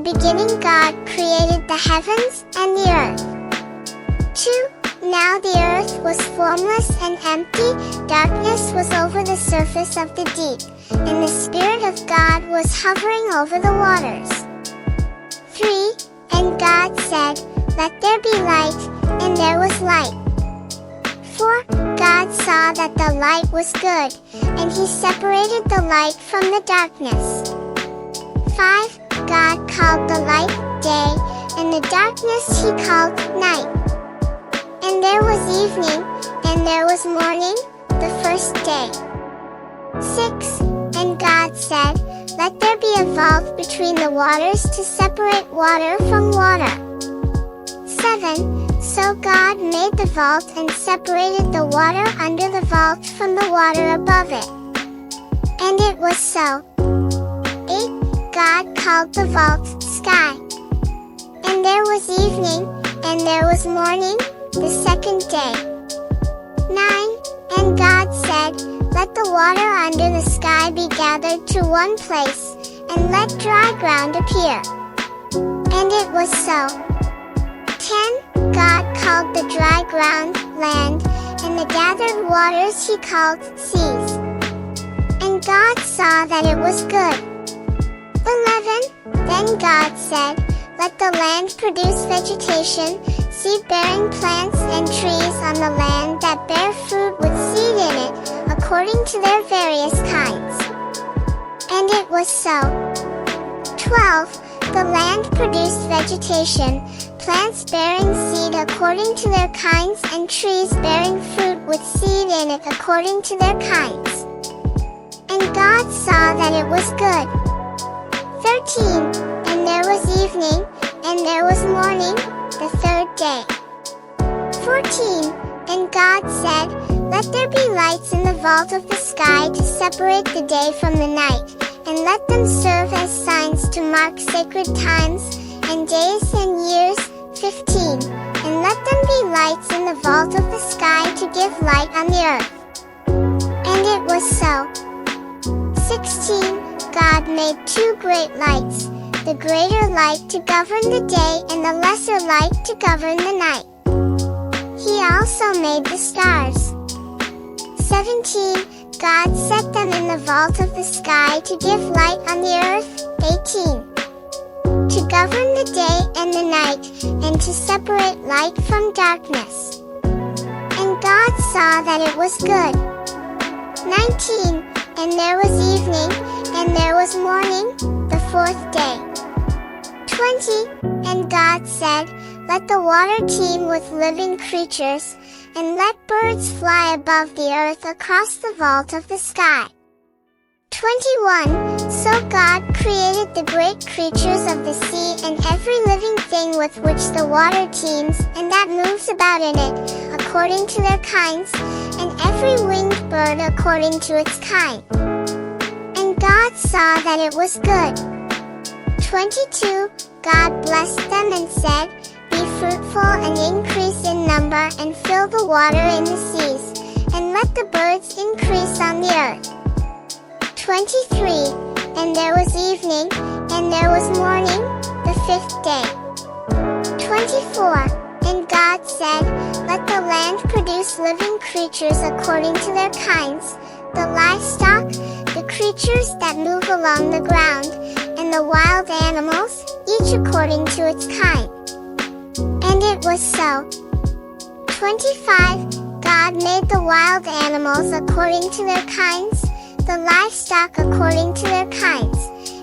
beginning God created the heavens and the earth. 2. Now the earth was formless and empty, darkness was over the surface of the deep, and the Spirit of God was hovering over the waters. 3. And God said, "Let there be light," and there was light. 4. God saw that the light was good, and He separated the light from the darkness. 5. God called the light day, and the darkness He called night. And there was evening, and there was morning, the first day. 6. And God said, "Let there be a vault between the waters to separate water from water." 7. So God made the vault and separated the water under the vault from the water above it. And it was so. 8. God called the vault sky. And there was evening, and there was morning, the second day. 9. And God said, "Let the water under the sky be gathered to one place, and let dry ground appear." And it was so. 10. God called the dry ground land, and the gathered waters He called seas. And God saw that it was good. 11. Then God said, "Let the land produce vegetation, seed-bearing plants and trees on the land that bear fruit with seed in it, according to their various kinds." And it was so. 12. The land produced vegetation, plants bearing seed according to their kinds, and trees bearing fruit with seed in it according to their kinds. And God saw that it was good. 13. And there was evening, and there was morning, the third day. 14. And God said, "Let there be lights in the vault of the sky to separate the day from the night, and let them serve as signs to mark sacred times, and days and years. 15. And let them be lights in the vault of the sky to give light on the earth." And it was so. 16. God made two great lights, the greater light to govern the day and the lesser light to govern the night. He also made the stars. 17. God set them in the vault of the sky to give light on the earth. 18. To govern the day and the night, and to separate light from darkness. And God saw that it was good. 19. And there was evening, and there was morning, the fourth day. 20. And God said, "Let the water teem with living creatures, and let birds fly above the earth across the vault of the sky." 21. So God created the great creatures of the sea and every living thing with which the water teems, and that moves about in it, according to their kinds, and every winged bird according to its kind. And God saw that it was good. 22. God blessed them and said, "Be fruitful and increase in number, and fill the water in the seas, and let the birds increase on the earth." 23. And there was evening, and there was morning, the fifth day. 24. And God said, "Let the land produce living creatures according to their kinds, the livestock, the creatures that move along the ground, and the wild animals, each according to its kind." And it was so. 25. God made the wild animals according to their kinds, the livestock according to their kinds,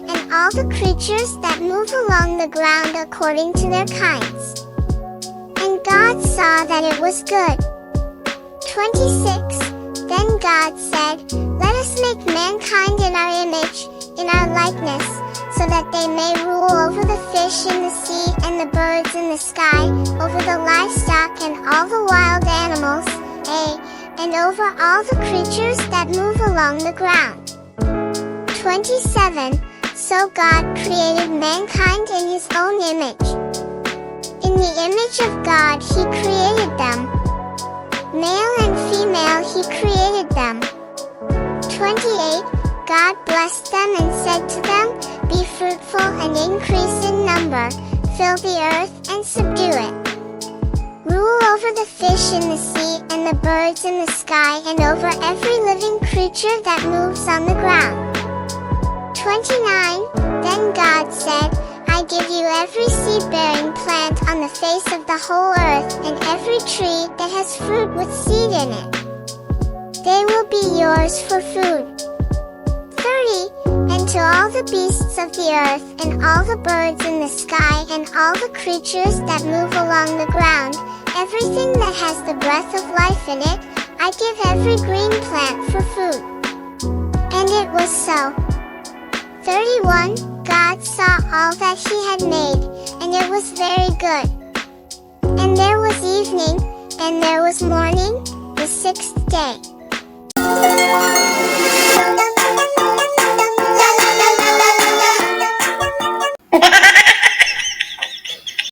and all the creatures that move along the ground according to their kinds. And God saw that it was good. 26. Then God said, "Let us make mankind in our image, in our likeness, so that they may rule over the fish in the sea and the birds in the sky, over the livestock and all the wild animals, and over all the creatures that move along the ground." 27. So God created mankind in His own image. In the image of God He created them. Male and female He created them. 28. God blessed them and said to them, "Be fruitful and increase in number, fill the earth and subdue it. Rule over the fish in the sea and the birds in the sky and over every living creature that moves on the ground. 29. Then God said, I give you every seed-bearing plant on the face of the whole earth and every tree that has fruit with seed in it. They will be yours for food. 30. And to all the beasts of the earth and all the birds in the sky and all the creatures that move along the ground, everything that has the breath of life in it, I give every green plant for food. And it was so. 31. God saw all that he had made, and it was very good. And there was evening, and there was morning, the sixth day.